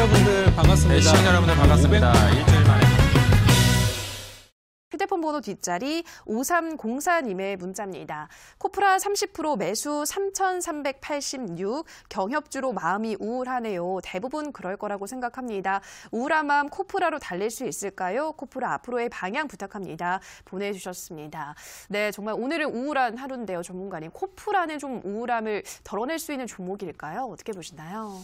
여러분들 반갑습니다. 네, 시청자 여러분들 반갑습니다. 일주일 만에. 휴대폰 번호 뒷자리 5304님의 문자입니다. 코프라 30% 매수 3,386, 경협주로 마음이 우울하네요. 대부분 그럴 거라고 생각합니다. 우울한 마음 코프라로 달랠 수 있을까요? 코프라 앞으로의 방향 부탁합니다. 보내주셨습니다. 네, 정말 오늘은 우울한 하루인데요, 전문가님. 코프라는 좀 우울함을 덜어낼 수 있는 종목일까요? 어떻게 보시나요?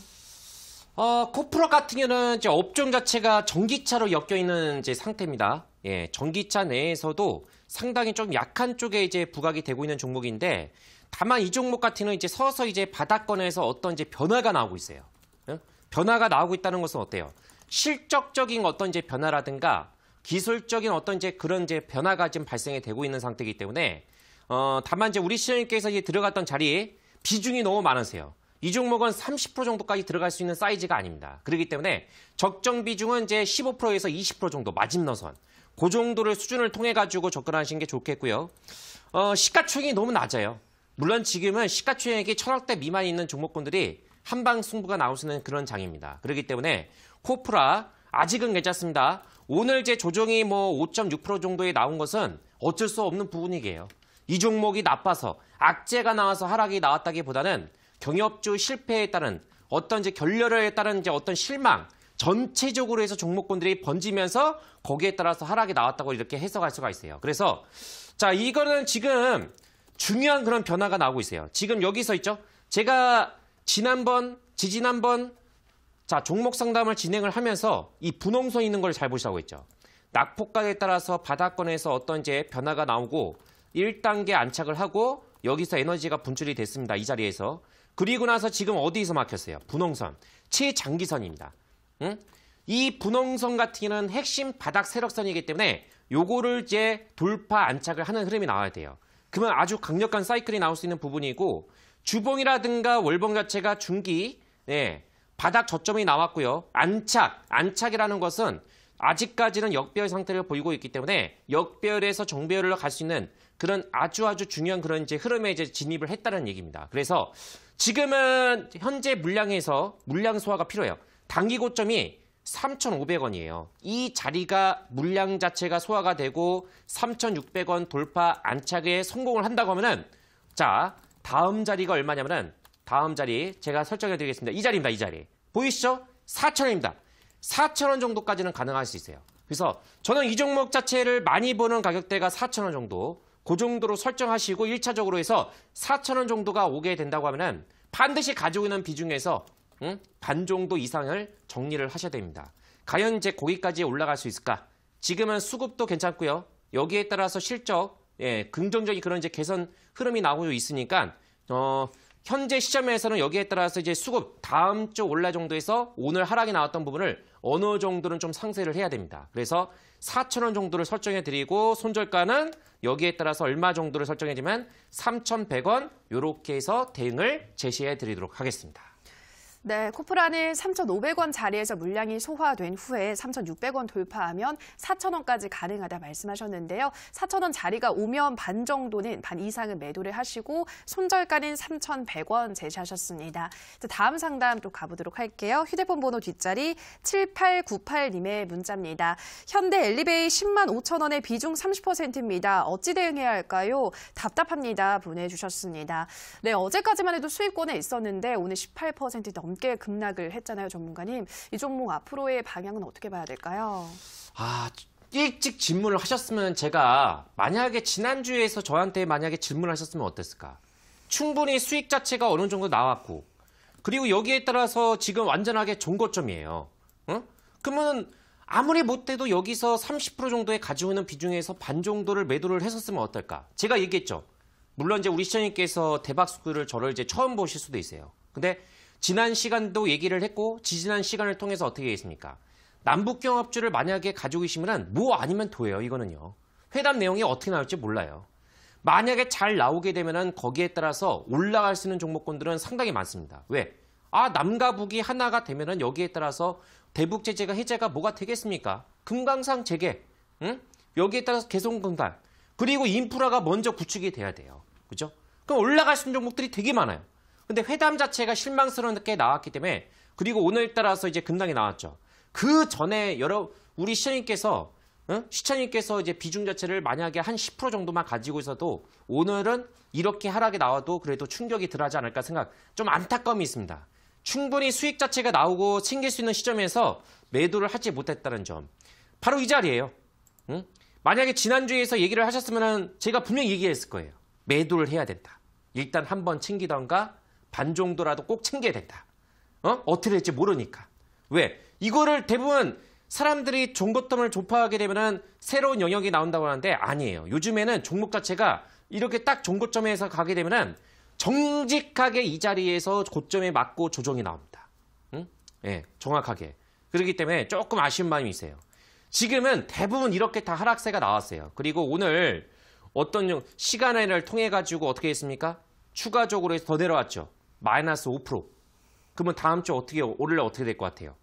코프라 같은 경우는 이제 업종 자체가 전기차로 엮여 있는 이제 상태입니다. 예, 전기차 내에서도 상당히 좀 약한 쪽에 이제 부각이 되고 있는 종목인데, 다만 이 종목 같은 경우는 이제 서서 이제 바닥권에서 어떤 이제 변화가 나오고 있어요. 응? 변화가 나오고 있다는 것은 어때요? 실적적인 어떤 이제 변화라든가 기술적인 어떤 이제 그런 이제 변화가 지금 발생이 되고 있는 상태이기 때문에, 다만 이제 우리 시장님께서 이제 들어갔던 자리에 비중이 너무 많으세요. 이 종목은 30% 정도까지 들어갈 수 있는 사이즈가 아닙니다. 그렇기 때문에 적정 비중은 이제 15%에서 20% 정도 마지노선. 그 정도를 수준을 통해 가지고 접근하시는 게 좋겠고요. 시가총액이 너무 낮아요. 물론 지금은 시가총액이 1,000억대 미만 있는 종목군들이 한방 승부가 나올 수 있는 그런 장입니다. 그렇기 때문에 코프라 아직은 괜찮습니다. 오늘 제 조정이 뭐 5.6% 정도에 나온 것은 어쩔 수 없는 부분이게요. 이 종목이 나빠서 악재가 나와서 하락이 나왔다기보다는 경협주 실패에 따른 어떤 이제 결렬에 따른 이제 어떤 실망, 전체적으로 해서 종목군들이 번지면서 거기에 따라서 하락이 나왔다고 이렇게 해석할 수가 있어요. 그래서 자, 이거는 지금 중요한 그런 변화가 나오고 있어요. 지금 여기서 있죠. 제가 지지난번 자, 종목 상담을 진행을 하면서 이 분홍선 있는 걸 잘 보시라고 했죠. 낙폭각에 따라서 바닥권에서 어떤 이제 변화가 나오고 1단계 안착을 하고 여기서 에너지가 분출이 됐습니다. 이 자리에서. 그리고 나서 지금 어디서 막혔어요? 분홍선. 최장기선입니다. 응? 이 분홍선 같은 경우는 핵심 바닥 세력선이기 때문에 요거를 이제 돌파 안착을 하는 흐름이 나와야 돼요. 그러면 아주 강력한 사이클이 나올 수 있는 부분이고, 주봉이라든가 월봉 자체가 중기, 바닥 저점이 나왔고요. 안착이라는 것은 아직까지는 역배열 상태를 보이고 있기 때문에 역배열에서 정배열로 갈 수 있는 그런 아주 중요한 그런 이제 흐름에 이제 진입을 했다는 얘기입니다. 그래서 지금은 현재 물량에서 물량 소화가 필요해요. 단기 고점이 3,500원이에요. 이 자리가 물량 자체가 소화가 되고 3,600원 돌파 안착에 성공을 한다고 하면은, 자, 다음 자리가 얼마냐면은, 다음 자리 제가 설정해 드리겠습니다. 이 자리입니다. 이 자리. 보이시죠? 4,000원입니다. 4,000원 정도까지는 가능할 수 있어요. 그래서 저는 이 종목 자체를 많이 보는 가격대가 4,000원 정도, 그 정도로 설정하시고 1차적으로 해서 4,000원 정도가 오게 된다고 하면은 반드시 가지고 있는 비중에서 반 정도 이상을 정리를 하셔야 됩니다. 과연 이제 거기까지 올라갈 수 있을까? 지금은 수급도 괜찮고요. 여기에 따라서 실적, 긍정적인 그런 이제 개선 흐름이 나오고 있으니까, 현재 시점에서는 여기에 따라서 이제 수급 다음 주 올라 정도에서 오늘 하락이 나왔던 부분을 어느 정도는 좀 상쇄를 해야 됩니다. 그래서 4,000원 정도를 설정해 드리고, 손절가는 여기에 따라서 얼마 정도를 설정해 주면 3,100원 이렇게 해서 대응을 제시해 드리도록 하겠습니다. 네, 코프라는 3,500원 자리에서 물량이 소화된 후에 3,600원 돌파하면 4,000원까지 가능하다 말씀하셨는데요. 4,000원 자리가 오면 반 정도는, 반 이상은 매도를 하시고 손절가는 3,100원 제시하셨습니다. 다음 상담 또 가보도록 할게요. 휴대폰 번호 뒷자리 7898님의 문자입니다. 현대 엘리베이 10만 5천 원의 비중 30%입니다. 어찌 대응해야 할까요? 답답합니다. 보내주셨습니다. 네, 어제까지만 해도 수익권에 있었는데 오늘 18% 넘게 급락을 했잖아요, 전문가님. 이 종목 앞으로의 방향은 어떻게 봐야 될까요? 일찍 질문을 하셨으면 제가 만약에 지난주에서 저한테 만약에 질문을 하셨으면 어땠을까? 충분히 수익 자체가 어느 정도 나왔고, 그리고 여기에 따라서 지금 완전하게 종고점이에요. 그러면 아무리 못해도 여기서 30% 정도의 가지고 있는 비중에서 반 정도를 매도를 했었으면 어떨까? 제가 얘기했죠. 물론 이제 우리 시청님께서 대박 스쿨을 저를 이제 처음 보실 수도 있어요. 근데 지난 시간도 얘기를 했고, 지지난 시간을 통해서 어떻게 했습니까? 남북경합주를 만약에 가지고 계시면 뭐 아니면 도예요, 이거는요. 회담 내용이 어떻게 나올지 몰라요. 만약에 잘 나오게 되면은 거기에 따라서 올라갈 수 있는 종목군들은 상당히 많습니다. 왜? 남과 북이 하나가 되면은 여기에 따라서 대북 제재가 해제가 뭐가 되겠습니까? 금강산 재개, 여기에 따라서 개성공단, 그리고 인프라가 먼저 구축이 돼야 돼요. 그죠? 그럼 올라갈 수 있는 종목들이 되게 많아요. 근데 회담 자체가 실망스럽게 나왔기 때문에 그리고 오늘 따라서 이제 급락이 나왔죠. 그 전에 우리 시청님께서 이제 비중 자체를 만약에 한 10% 정도만 가지고 있어도 오늘은 이렇게 하락이 나와도 그래도 충격이 덜하지 않을까 생각, 좀 안타까움이 있습니다. 충분히 수익 자체가 나오고 챙길 수 있는 시점에서 매도를 하지 못했다는 점. 바로 이 자리예요. 만약에 지난주에서 얘기를 하셨으면 제가 분명히 얘기했을 거예요. 매도를 해야 된다. 일단 한번 챙기던가 반 정도라도 꼭 챙겨야 된다. 어떻게 될지 모르니까. 왜? 이거를 대부분 사람들이 종고점을 조파하게 되면은 새로운 영역이 나온다고 하는데 아니에요. 요즘에는 종목 자체가 이렇게 딱 종고점에서 가게 되면은 정직하게 이 자리에서 고점에 맞고 조정이 나옵니다. 예, 정확하게. 그렇기 때문에 조금 아쉬운 마음이 있어요. 지금은 대부분 이렇게 다 하락세가 나왔어요. 그리고 오늘 어떤 시간을 통해 가지고 어떻게 했습니까? 추가적으로 해서 더 내려왔죠. 마이너스 5%. 그러면 다음 주 오늘날 어떻게 될 것 같아요?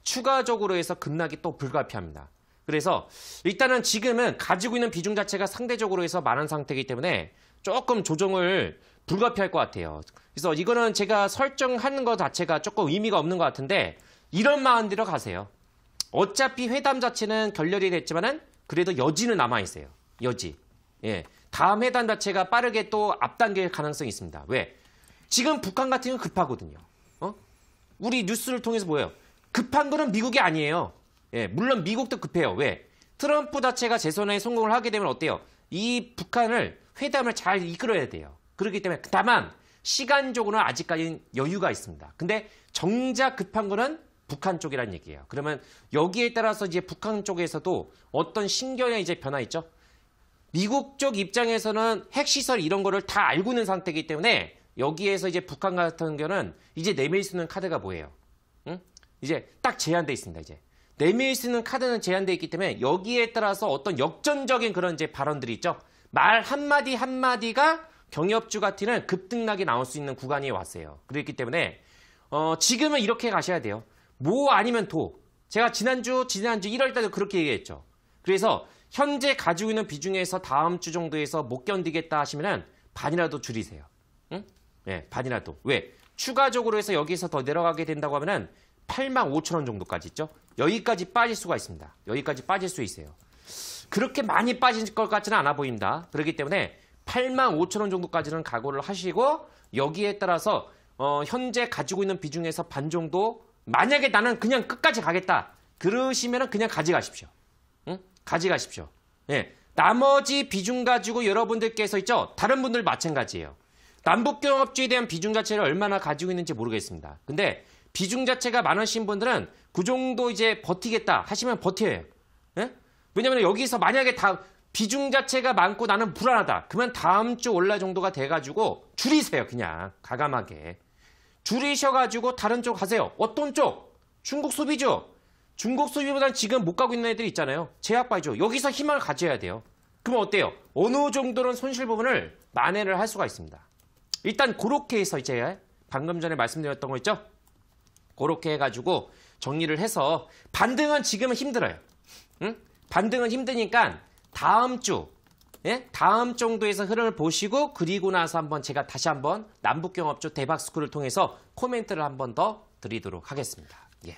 추가적으로 해서 급락이 또 불가피합니다. 그래서 일단은 지금은 가지고 있는 비중 자체가 상대적으로 해서 많은 상태이기 때문에 조금 조정을 불가피할 것 같아요. 그래서 이거는 제가 설정하는 것 자체가 조금 의미가 없는 것 같은데 이런 마음대로 가세요. 어차피 회담 자체는 결렬이 됐지만은 그래도 여지는 남아있어요. 여지. 예. 다음 회담 자체가 빠르게 또 앞당길 가능성이 있습니다. 왜? 지금 북한 같은 경우는 급하거든요. 우리 뉴스를 통해서 보여요. 급한 거는 미국이 아니에요. 예, 물론 미국도 급해요. 왜? 트럼프 자체가 재선에 성공을 하게 되면 어때요? 이 북한을 회담을 잘 이끌어야 돼요. 그렇기 때문에 다만 시간적으로는 아직까지는 여유가 있습니다. 근데 정작 급한 거는 북한 쪽이란 얘기예요. 그러면 여기에 따라서 이제 북한 쪽에서도 어떤 신경의 이제 변화 있죠? 미국 쪽 입장에서는 핵시설 이런 거를 다 알고 있는 상태이기 때문에 여기에서 이제 북한 같은 경우는 이제 내밀 수 있는 카드가 뭐예요? 이제 딱 제한돼 있습니다. 이제 내밀 수 있는 카드는 제한돼 있기 때문에 여기에 따라서 어떤 역전적인 그런 이제 발언들이 있죠. 말 한마디 한마디가 경협주 같은 급등락이 나올 수 있는 구간이 왔어요. 그렇기 때문에 지금은 이렇게 가셔야 돼요. 뭐 아니면 도. 제가 지난주 1월 달도 그렇게 얘기했죠. 그래서 현재 가지고 있는 비중에서 다음 주 정도에서 못 견디겠다 하시면은 반이라도 줄이세요. 응? 네, 반이라도. 왜? 추가적으로 해서 여기서 더 내려가게 된다고 하면은 85,000원 정도까지 있죠. 여기까지 빠질 수가 있습니다. 여기까지 빠질 수 있어요. 그렇게 많이 빠질 것 같지는 않아 보입니다. 그렇기 때문에 85,000원 정도까지는 각오를 하시고 여기에 따라서 현재 가지고 있는 비중에서 반 정도 만약에 나는 그냥 끝까지 가겠다. 그러시면은 그냥 가져가십시오. 응? 가져가십시오. 예. 나머지 비중 가지고 여러분들께서 있죠. 다른 분들 마찬가지예요. 남북경협주에 대한 비중 자체를 얼마나 가지고 있는지 모르겠습니다. 근데 비중 자체가 많으신 분들은 그 정도 이제 버티겠다 하시면 버텨요. 예? 왜냐면 여기서 만약에 비중 자체가 많고 나는 불안하다. 그러면 다음 주 올라 정도가 돼가지고 줄이세요. 그냥 가감하게. 줄이셔가지고 다른 쪽 가세요. 어떤 쪽? 중국 소비죠. 중국 소비보다는 지금 못 가고 있는 애들이 있잖아요. 제약바이죠. 여기서 희망을 가져야 돼요. 그러면 어때요? 어느 정도는 손실 부분을 만회를 할 수가 있습니다. 일단 그렇게 해서 이제 방금 전에 말씀드렸던 거 있죠? 그렇게 해가지고 정리를 해서 반등은 지금은 힘들어요. 응? 반등은 힘드니까 다음 주, 예? 다음 정도에서 흐름을 보시고 그리고 나서 한번 제가 다시 한번 남북경협주 대박스쿨을 통해서 코멘트를 한번 더 드리도록 하겠습니다. 예.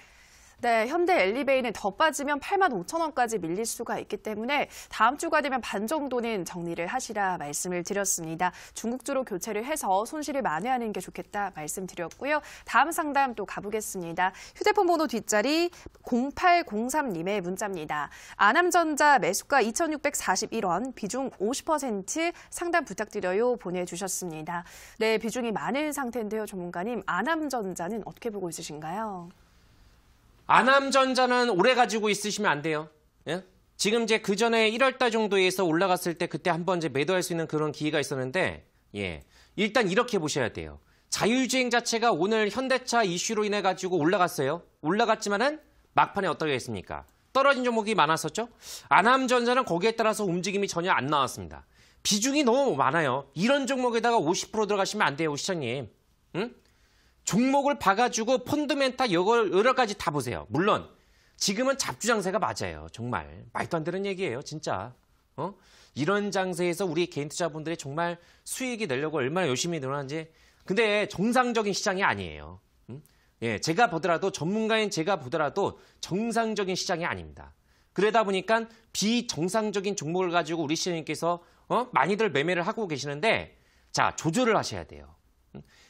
네, 현대 엘리베이는 더 빠지면 85,000원까지 밀릴 수가 있기 때문에 다음 주가 되면 반 정도는 정리를 하시라 말씀을 드렸습니다. 중국주로 교체를 해서 손실을 만회하는 게 좋겠다 말씀드렸고요. 다음 상담 또 가보겠습니다. 휴대폰 번호 뒷자리 0803님의 문자입니다. 아남전자 매수가 2,641원, 비중 50% 상담 부탁드려요 보내주셨습니다. 네, 비중이 많은 상태인데요, 전문가님. 아남전자는 어떻게 보고 있으신가요? 아남전자는 오래 가지고 있으시면 안 돼요. 예? 지금 이제 그 전에 1월달 정도에서 올라갔을 때 그때 한번 이제 매도할 수 있는 그런 기회가 있었는데, 예. 일단 이렇게 보셔야 돼요. 자율주행 자체가 오늘 현대차 이슈로 인해 가지고 올라갔어요. 올라갔지만은 막판에 어떻게 했습니까? 떨어진 종목이 많았었죠? 아남전자는 거기에 따라서 움직임이 전혀 안 나왔습니다. 비중이 너무 많아요. 이런 종목에다가 50% 들어가시면 안 돼요, 시장님. 응? 종목을 봐가지고 펀드멘탈 여러 가지 다 보세요. 물론 지금은 잡주 장세가 맞아요. 정말 말도 안 되는 얘기예요. 진짜. 이런 장세에서 우리 개인 투자분들이 정말 수익이 내려고 얼마나 열심히 늘어나는지. 근데 정상적인 시장이 아니에요. 예, 제가 보더라도 전문가인 제가 보더라도 정상적인 시장이 아닙니다. 그러다 보니까 비정상적인 종목을 가지고 우리 시장님께서 많이들 매매를 하고 계시는데 자, 조절을 하셔야 돼요.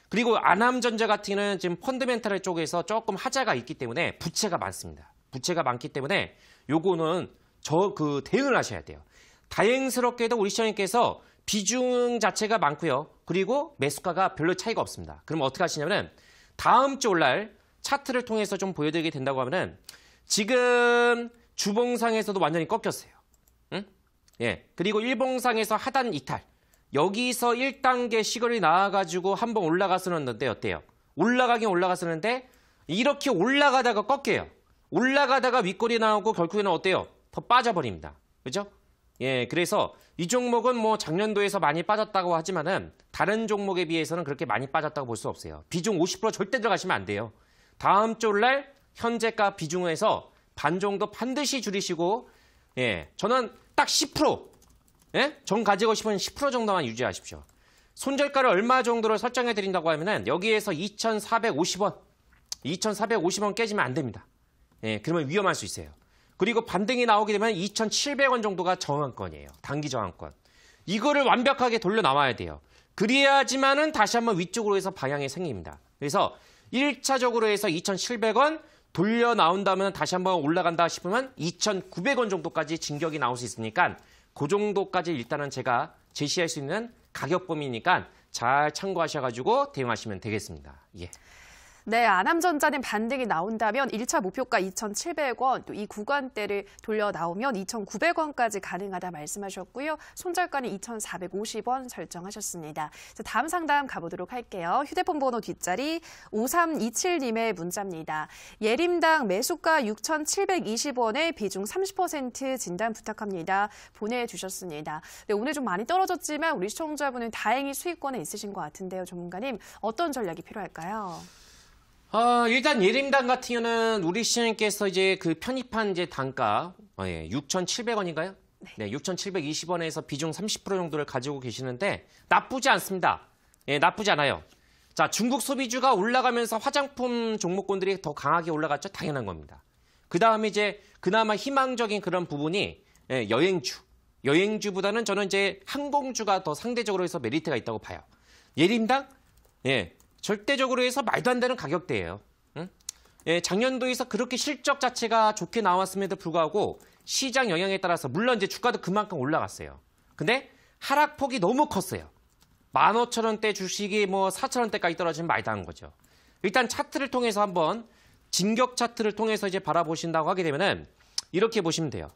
그리고 아남전자 같은 경우는 지금 펀드멘탈 쪽에서 조금 하자가 있기 때문에 부채가 많습니다. 부채가 많기 때문에 요거는 대응을 하셔야 돼요. 다행스럽게도 우리 시장님께서 비중 자체가 많고요. 그리고 매수가가 별로 차이가 없습니다. 그럼 어떻게 하시냐면은 다음 주 올날 차트를 통해서 좀 보여드리게 된다고 하면은 지금 주봉상에서도 완전히 꺾였어요. 응? 예. 그리고 일봉상에서 하단 이탈. 여기서 1단계 시거리 나와가지고 한번 올라갔었는데 어때요? 올라가긴 올라갔었는데 이렇게 올라가다가 꺾여요. 올라가다가 윗골이 나오고 결국에는 어때요? 더 빠져버립니다. 그죠? 예, 그래서 이 종목은 뭐 작년도에서 많이 빠졌다고 하지만은 다른 종목에 비해서는 그렇게 많이 빠졌다고 볼 수 없어요. 비중 50% 절대 들어가시면 안 돼요. 다음 주 올날 현재가 비중에서 반 정도 반드시 줄이시고, 예, 저는 딱 10%, 예? 정 가지고 싶은 10% 정도만 유지하십시오. 손절가를 얼마 정도로 설정해 드린다고 하면은 여기에서 2,450원, 2,450원 깨지면 안 됩니다. 예, 그러면 위험할 수 있어요. 그리고 반등이 나오게 되면 2,700원 정도가 저항권이에요. 단기 저항권. 이거를 완벽하게 돌려 나와야 돼요. 그래야지만은 다시 한번 위쪽으로 해서 방향이 생깁니다. 그래서 1차적으로 해서 2,700원 돌려 나온다면 다시 한번 올라간다 싶으면 2,900원 정도까지 진격이 나올 수 있으니까 그 정도까지 일단은 제가 제시할 수 있는 가격 범위니까 잘 참고하셔가지고 대응하시면 되겠습니다. 예. 네, 아남전자는 반등이 나온다면 1차 목표가 2,700원, 또 이 구간대를 돌려 나오면 2,900원까지 가능하다 말씀하셨고요. 손절가는 2,450원 설정하셨습니다. 자, 다음 상담 가보도록 할게요. 휴대폰 번호 뒷자리 5327님의 문자입니다. 예림당 매수가 6,720원에 비중 30% 진단 부탁합니다. 보내주셨습니다. 네, 오늘 좀 많이 떨어졌지만 우리 시청자분은 다행히 수익권에 있으신 것 같은데요. 전문가님, 어떤 전략이 필요할까요? 일단 예림당 같은 경우는 우리 시장님께서 이제 그 편입한 이제 단가 6,700원인가요? 네, 6,720원에서 비중 30% 정도를 가지고 계시는데 나쁘지 않습니다. 예, 나쁘지 않아요. 자, 중국 소비주가 올라가면서 화장품 종목군들이 더 강하게 올라갔죠? 당연한 겁니다. 그 다음에 이제 그나마 희망적인 그런 부분이 여행주. 여행주보다는 저는 이제 항공주가 더 상대적으로 해서 메리트가 있다고 봐요. 예림당? 예. 절대적으로 해서 말도 안 되는 가격대예요. 응? 예, 작년도에서 그렇게 실적 자체가 좋게 나왔음에도 불구하고 시장 영향에 따라서 물론 이제 주가도 그만큼 올라갔어요. 근데 하락폭이 너무 컸어요. 15,000원대 주식이 뭐 4,000원대까지 떨어지면 말도 안 거죠. 일단 차트를 통해서 한번 진격 차트를 통해서 이제 바라보신다고 하게 되면은 이렇게 보시면 돼요.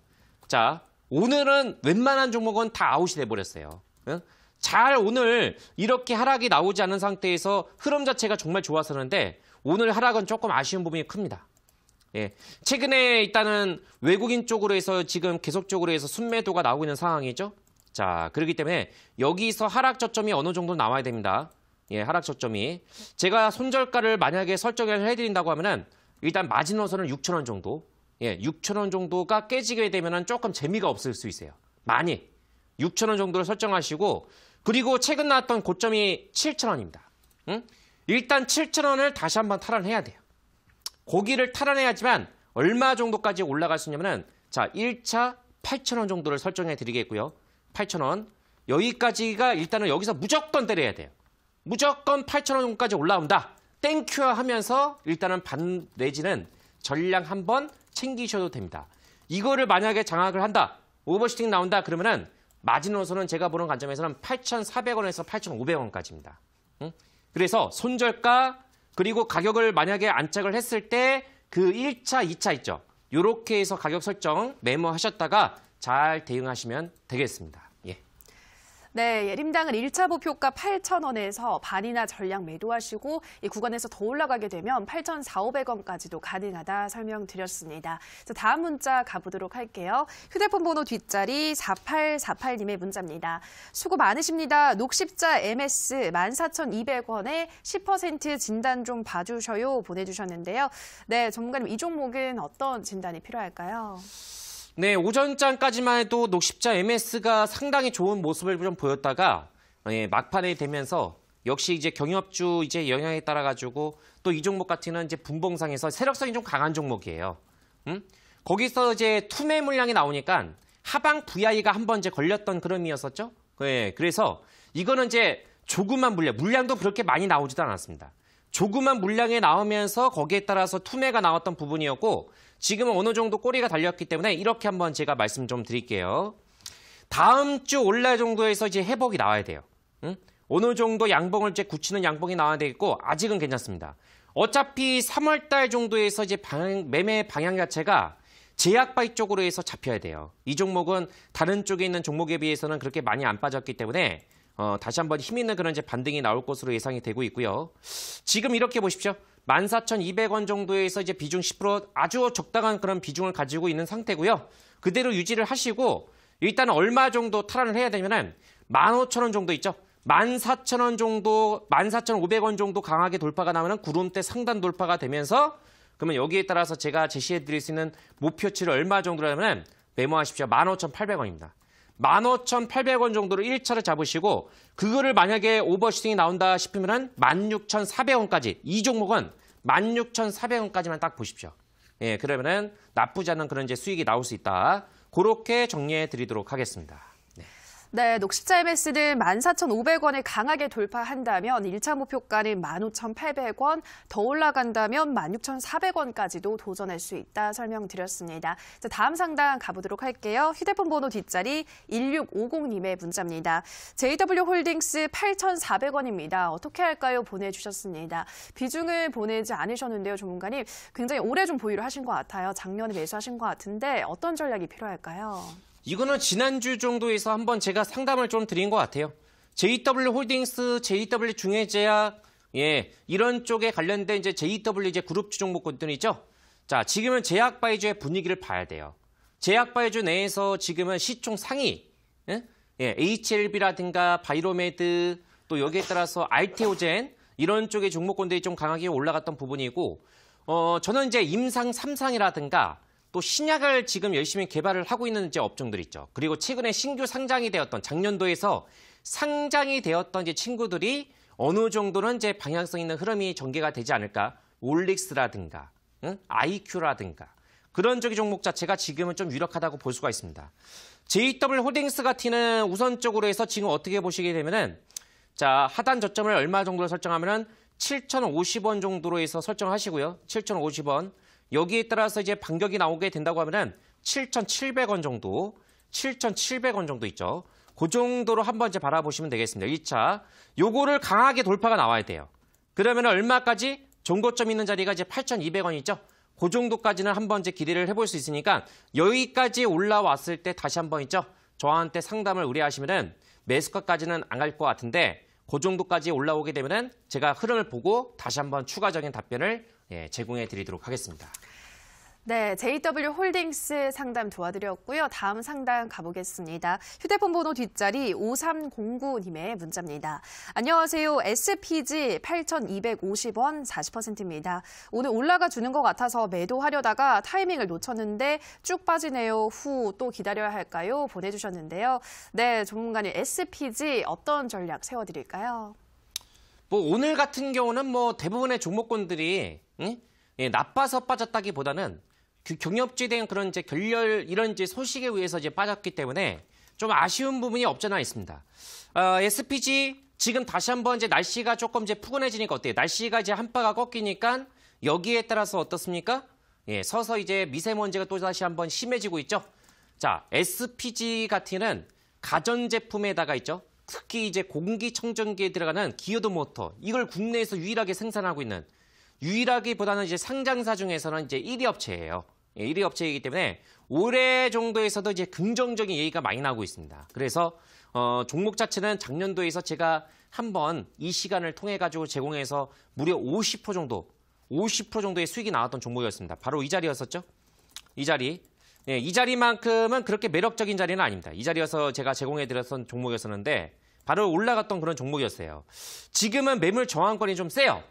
자, 오늘은 웬만한 종목은 다 아웃이 돼버렸어요. 응? 잘 오늘 이렇게 하락이 나오지 않은 상태에서 흐름 자체가 정말 좋았었는데 오늘 하락은 조금 아쉬운 부분이 큽니다. 예. 최근에 일단은 외국인 쪽으로 해서 지금 계속적으로 해서 순매도가 나오고 있는 상황이죠. 자, 그렇기 때문에 여기서 하락 저점이 어느 정도 나와야 됩니다. 예, 하락 저점이. 제가 손절가를 만약에 설정을 해드린다고 하면은 일단 마지노선은 6,000원 정도. 예, 6,000원 정도가 깨지게 되면은 조금 재미가 없을 수 있어요. 많이. 6,000원 정도를 설정하시고 그리고 최근 나왔던 고점이 7,000원입니다. 응? 일단 7,000원을 다시 한번 탈환해야 돼요. 고기를 탈환해야지만 얼마 정도까지 올라갈 수 있냐면은 자, 1차 8,000원 정도를 설정해 드리겠고요. 8,000원. 여기까지가 일단은 여기서 무조건 때려야 돼요. 무조건 8,000원 정도까지 올라온다. 땡큐 하면서 일단은 반 내지는 전량 한번 챙기셔도 됩니다. 이거를 만약에 장악을 한다. 오버슈팅 나온다. 그러면은 마지노선은 제가 보는 관점에서는 8,400원에서 8,500원까지입니다. 응? 그래서 손절가 그리고 가격을 만약에 안착을 했을 때 그 1차, 2차 있죠. 이렇게 해서 가격 설정 메모하셨다가 잘 대응하시면 되겠습니다. 예. 네, 예림당은 1차 목표가 8,000원에서 반이나 전량 매도하시고 이 구간에서 더 올라가게 되면 8,400~500원까지도 가능하다 설명드렸습니다. 자, 다음 문자 가보도록 할게요. 휴대폰 번호 뒷자리 4848님의 문자입니다. 수고 많으십니다. 녹십자 MS 14,200원에 10% 진단 좀 봐주셔요 보내주셨는데요. 네, 전문가님 이 종목은 어떤 진단이 필요할까요? 네, 오전장까지만 해도 녹십자 MS가 상당히 좋은 모습을 좀 보였다가 막판에 되면서 역시 이제 경협주 이제 영향에 따라 가지고 또 이 종목 같은 경우는 이제 분봉상에서 세력성이 좀 강한 종목이에요. 거기서 이제 투매 물량이 나오니까 하방 VI가 한번 이제 걸렸던 그림이었었죠. 예, 그래서 이거는 이제 조그만 물량도 그렇게 많이 나오지도 않았습니다. 조그만 물량에 나오면서 거기에 따라서 투매가 나왔던 부분이었고 지금은 어느 정도 꼬리가 달렸기 때문에 이렇게 한번 제가 말씀 좀 드릴게요. 다음 주 올라 정도에서 이제 회복이 나와야 돼요. 어느 정도 양봉을 이제 굳히는 양봉이 나와야 되겠고 아직은 괜찮습니다. 어차피 3월 달 정도에서 이제 매매 방향 자체가 제약바이 쪽으로 해서 잡혀야 돼요. 이 종목은 다른 쪽에 있는 종목에 비해서는 그렇게 많이 안 빠졌기 때문에 다시 한번 힘 있는 그런 이제 반등이 나올 것으로 예상이 되고 있고요. 지금 이렇게 보십시오. 14,200원 정도에서 이제 비중 10% 아주 적당한 그런 비중을 가지고 있는 상태고요. 그대로 유지를 하시고 일단 얼마 정도 탈환을 해야 되면은 15,000원 정도 있죠. 14,000원 정도, 14,500원 정도 강하게 돌파가 나면은 구름대 상단 돌파가 되면서 그러면 여기에 따라서 제가 제시해 드릴 수 있는 목표치를 얼마 정도라면 메모하십시오. 15,800원입니다. 15,800원 정도로 1차를 잡으시고 그거를 만약에 오버슈팅이 나온다 싶으면 16,400원까지 이 종목은 16,400원까지만 딱 보십시오. 예, 그러면은 나쁘지 않은 그런 이제 수익이 나올 수 있다. 그렇게 정리해 드리도록 하겠습니다. 네, 녹십자 MS는 14,500원을 강하게 돌파한다면 1차 목표가는 15,800원, 더 올라간다면 16,400원까지도 도전할 수 있다 설명드렸습니다. 자, 다음 상담 가보도록 할게요. 휴대폰 번호 뒷자리 1650님의 문자입니다. JW홀딩스 8,400원입니다. 어떻게 할까요? 보내주셨습니다. 비중을 보내지 않으셨는데요, 전문가님. 굉장히 오래 좀 보유를 하신 것 같아요. 작년에 매수하신 것 같은데 어떤 전략이 필요할까요? 이거는 지난주 정도에서 한번 제가 상담을 좀 드린 것 같아요. JW홀딩스, JW중해제약, 예, 이런 쪽에 관련된 이제 JW 이제 그룹주 종목군들이죠. 자, 지금은 제약바이주의 분위기를 봐야 돼요. 제약바이주 내에서 지금은 시총 상위, 예? HLB라든가 바이로메드, 또 여기에 따라서 알테오젠, 이런 쪽의 종목군들이 좀 강하게 올라갔던 부분이고, 저는 이제 임상 3상이라든가, 또 신약을 지금 열심히 개발을 하고 있는 이제 업종들 있죠. 그리고 최근에 신규 상장이 되었던 작년도에서 상장이 되었던 이제 친구들이 어느 정도는 이제 방향성 있는 흐름이 전개가 되지 않을까. 올릭스라든가, IQ라든가 그런 쪽의 종목 자체가 지금은 좀 유력하다고 볼 수가 있습니다. JW홀딩스 같은 우선적으로 해서 지금 어떻게 보시게 되면은 자 하단 저점을 얼마 정도로 설정하면은 7,050원 정도로 해서 설정하시고요. 7,050원. 여기에 따라서 이제 반격이 나오게 된다고 하면은 7,700원 정도, 7,700원 정도 있죠. 그 정도로 한번 이제 바라보시면 되겠습니다. 1차. 요거를 강하게 돌파가 나와야 돼요. 그러면 얼마까지? 종고점 있는 자리가 이제 8,200원이죠. 그 정도까지는 한번 이제 기대를 해볼 수 있으니까 여기까지 올라왔을 때 다시 한번 있죠. 저한테 상담을 의뢰하시면은 매수가까지는 안 갈 것 같은데 그 정도까지 올라오게 되면은 제가 흐름을 보고 다시 한번 추가적인 답변을 제공해 드리도록 하겠습니다. 네, JW홀딩스 상담 도와드렸고요. 다음 상담 가보겠습니다. 휴대폰 번호 뒷자리 5309님의 문자입니다. 안녕하세요. SPG 8,250원 40%입니다. 오늘 올라가 주는 것 같아서 매도하려다가 타이밍을 놓쳤는데 쭉 빠지네요. 후 또 기다려야 할까요? 보내주셨는데요. 네, 전문가님 SPG 어떤 전략 세워드릴까요? 뭐 오늘 같은 경우는 뭐 대부분의 종목군들이 나빠서 빠졌다기보다는 그 경협주에 대한 그런 이제 결렬 이런 이제 소식에 의해서 이제 빠졌기 때문에 좀 아쉬운 부분이 없잖아 있습니다. SPG 지금 다시 한번 이제 날씨가 조금 이제 푸근해지니까 어때요? 날씨가 이제 한파가 꺾이니까 여기에 따라서 어떻습니까? 예, 서서 이제 미세먼지가 또 다시 한번 심해지고 있죠. 자, SPG 같은 가전제품에다가 있죠. 특히 이제 공기청정기에 들어가는 기어도 모터 이걸 국내에서 유일하게 생산하고 있는 유일하기보다는 이제 상장사 중에서는 이제 1위 업체예요. 1위 업체이기 때문에 올해 정도에서도 이제 긍정적인 얘기가 많이 나오고 있습니다. 그래서 종목 자체는 작년도에서 제가 한번 이 시간을 통해 가지고 제공해서 무려 50% 정도의 수익이 나왔던 종목이었습니다. 바로 이 자리였었죠. 이 자리. 예, 이 자리만큼은 그렇게 매력적인 자리는 아닙니다. 이 자리여서 제가 제공해드렸던 종목이었었는데 바로 올라갔던 그런 종목이었어요. 지금은 매물 저항권이 좀 세요.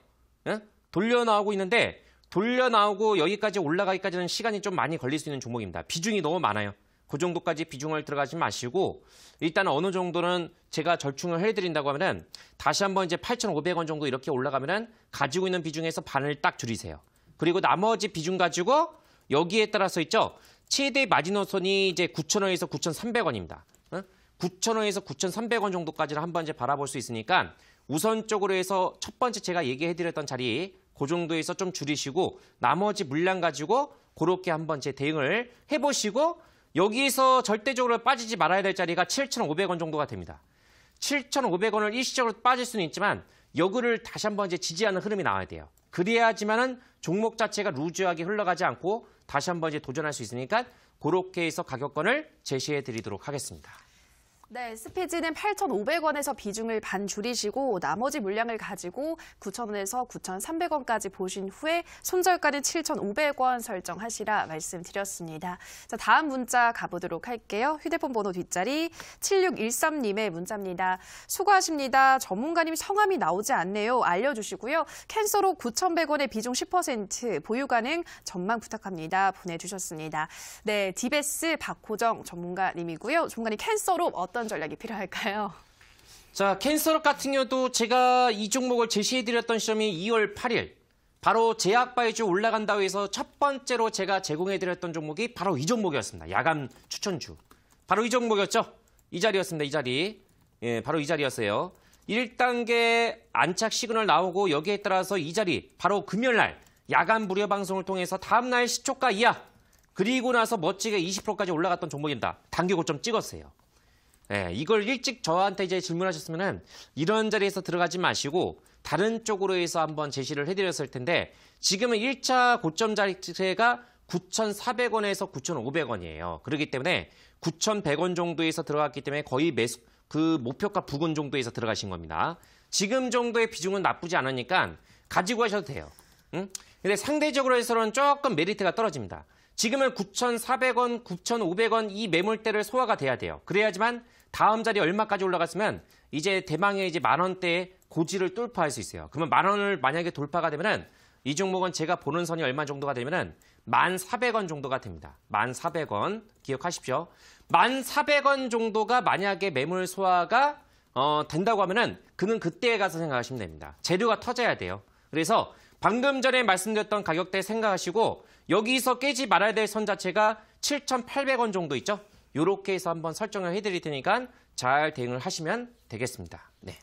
예? 돌려 나오고 있는데 돌려 나오고 여기까지 올라가기까지는 시간이 좀 많이 걸릴 수 있는 종목입니다. 비중이 너무 많아요. 그 정도까지 비중을 들어가지 마시고 일단 어느 정도는 제가 절충을 해드린다고 하면은 다시 한번 이제 8,500원 정도 이렇게 올라가면은 가지고 있는 비중에서 반을 딱 줄이세요. 그리고 나머지 비중 가지고 여기에 따라서 있죠. 최대 마지노선이 이제 9,000원에서 9,300원입니다. 9,000원에서 9,300원 정도까지는 한번 이제 바라볼 수 있으니까 우선적으로 해서 첫 번째 제가 얘기해드렸던 자리 그 정도에서 좀 줄이시고 나머지 물량 가지고 그렇게 한번 이제 대응을 해보시고 여기에서 절대적으로 빠지지 말아야 될 자리가 7,500원 정도가 됩니다. 7,500원을 일시적으로 빠질 수는 있지만 여기를 다시 한번 이제 지지하는 흐름이 나와야 돼요. 그래야지만은 종목 자체가 루즈하게 흘러가지 않고 다시 한번 이제 도전할 수 있으니까 그렇게 해서 가격권을 제시해 드리도록 하겠습니다. 네, 스피지는 8,500원에서 비중을 반 줄이시고 나머지 물량을 가지고 9,000원에서 9,300원까지 보신 후에 손절가는 7,500원 설정하시라 말씀드렸습니다. 자, 다음 문자 가보도록 할게요. 휴대폰 번호 뒷자리 7613님의 문자입니다. 수고하십니다. 전문가님 성함이 나오지 않네요. 알려주시고요. 캔서로 9,100원에 비중 10% 보유 가능 전망 부탁합니다. 보내주셨습니다. 네, 디베스 박호정 전문가님이고요. 전문가님 캔서로 어떤 전략이 필요할까요? 자, 캔서럽 같은 경우도 제가 이 종목을 제시해드렸던 시점이 2월 8일. 바로 제약바이오 올라간다고 해서 첫 번째로 제가 제공해드렸던 종목이 바로 이 종목이었습니다. 야간 추천주. 바로 이 종목이었죠. 이 자리였습니다. 이 자리. 예, 바로 이 자리였어요. 1단계 안착 시그널 나오고 여기에 따라서 이 자리 바로 금요일날 야간 무료 방송을 통해서 다음날 시초가 이하. 그리고 나서 멋지게 20%까지 올라갔던 종목입니다. 단기 고점 찍었어요. 네, 이걸 일찍 저한테 이제 질문하셨으면은 이런 자리에서 들어가지 마시고 다른 쪽으로 해서 한번 제시를 해드렸을 텐데 지금은 1차 고점 자리가 9,400원에서 9,500원이에요. 그렇기 때문에 9,100원 정도에서 들어갔기 때문에 거의 매수 그 목표가 부근 정도에서 들어가신 겁니다. 지금 정도의 비중은 나쁘지 않으니까 가지고 가셔도 돼요. 응? 근데 상대적으로 해서는 조금 메리트가 떨어집니다. 지금은 9,400원, 9,500원 이 매물대를 소화가 돼야 돼요. 그래야지만 다음 자리 얼마까지 올라갔으면 이제 대망의 이제 10,000원대의 고지를 돌파할 수 있어요. 그러면 10,000원을 만약에 돌파가 되면은 이 종목은 제가 보는 선이 얼마 정도가 되면은 1,400원 정도가 됩니다. 1,400원 기억하십시오. 1,400원 정도가 만약에 매물 소화가 된다고 하면은 그는 그때에 가서 생각하시면 됩니다. 재료가 터져야 돼요. 그래서 방금 전에 말씀드렸던 가격대 생각하시고 여기서 깨지 말아야 될 선 자체가 7,800원 정도 있죠. 이렇게 해서 한번 설정을 해드릴 테니까 잘 대응을 하시면 되겠습니다. 네.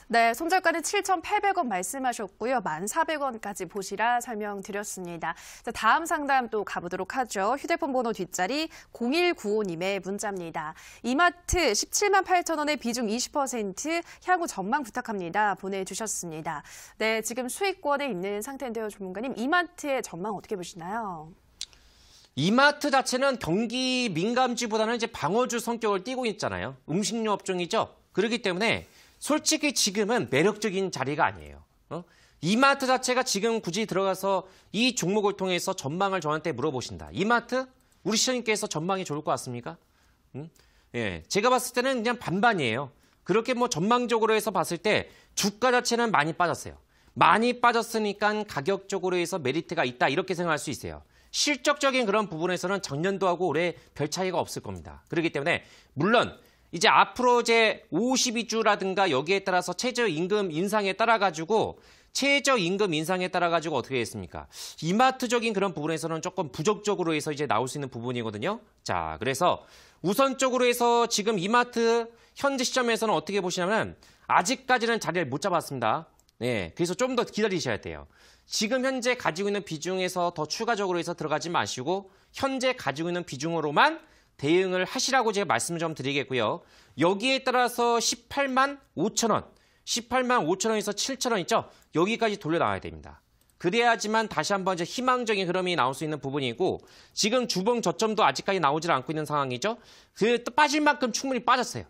네, 손절가는 7,800원 말씀하셨고요. 1,400원까지 보시라 설명드렸습니다. 자, 다음 상담 또 가보도록 하죠. 휴대폰 번호 뒷자리 0195님의 문자입니다. 이마트 17만 8천원에 비중 20% 향후 전망 부탁합니다. 보내주셨습니다. 네, 지금 수익권에 있는 상태인데요. 전문가님, 이마트의 전망 어떻게 보시나요? 이마트 자체는 경기 민감주보다는 이제 방어주 성격을 띠고 있잖아요. 음식료 업종이죠. 그렇기 때문에 솔직히 지금은 매력적인 자리가 아니에요. 이마트 자체가 지금 굳이 들어가서 이 종목을 통해서 전망을 저한테 물어보신다. 이마트? 우리 시장님께서 전망이 좋을 것 같습니까? 예, 제가 봤을 때는 그냥 반반이에요. 그렇게 뭐 전망적으로 해서 봤을 때 주가 자체는 많이 빠졌어요. 많이 빠졌으니까 가격적으로 해서 메리트가 있다 이렇게 생각할 수 있어요. 실적적인 그런 부분에서는 작년도하고 올해 별 차이가 없을 겁니다. 그렇기 때문에 물론 이제 앞으로 이제 52주라든가 여기에 따라서 최저임금 인상에 따라 가지고 최저임금 인상에 따라 가지고 어떻게 됐습니까? 이마트적인 그런 부분에서는 조금 부정적으로 해서 이제 나올 수 있는 부분이거든요. 자, 그래서 우선적으로 해서 지금 이마트 현재 시점에서는 어떻게 보시냐면 아직까지는 자리를 못 잡았습니다. 네, 그래서 좀 더 기다리셔야 돼요. 지금 현재 가지고 있는 비중에서 더 추가적으로 해서 들어가지 마시고 현재 가지고 있는 비중으로만 대응을 하시라고 제가 말씀을 좀 드리겠고요. 여기에 따라서 18만 5천 원, 18만 5천 원에서 7천 원 있죠? 여기까지 돌려 나와야 됩니다. 그래야지만 다시 한번 이제 희망적인 흐름이 나올 수 있는 부분이고 지금 주봉 저점도 아직까지 나오질 않고 있는 상황이죠. 그 빠질 만큼 충분히 빠졌어요.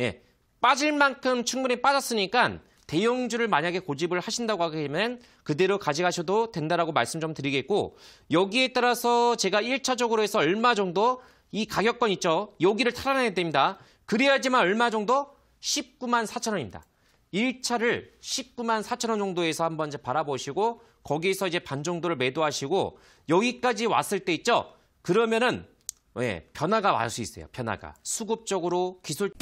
예, 빠질 만큼 충분히 빠졌으니까 대형주를 만약에 고집을 하신다고 하게 되면 그대로 가져가셔도 된다라고 말씀 좀 드리겠고 여기에 따라서 제가 1차적으로 해서 얼마 정도 이 가격권 있죠. 여기를 탈환해야 됩니다. 그래야지만 얼마 정도? 19만 4천 원입니다. 1차를 19만 4천 원 정도에서 한번 이제 바라보시고 거기에서 이제 반 정도를 매도하시고 여기까지 왔을 때 있죠. 그러면은 변화가 올 수 있어요. 변화가. 수급적으로 기술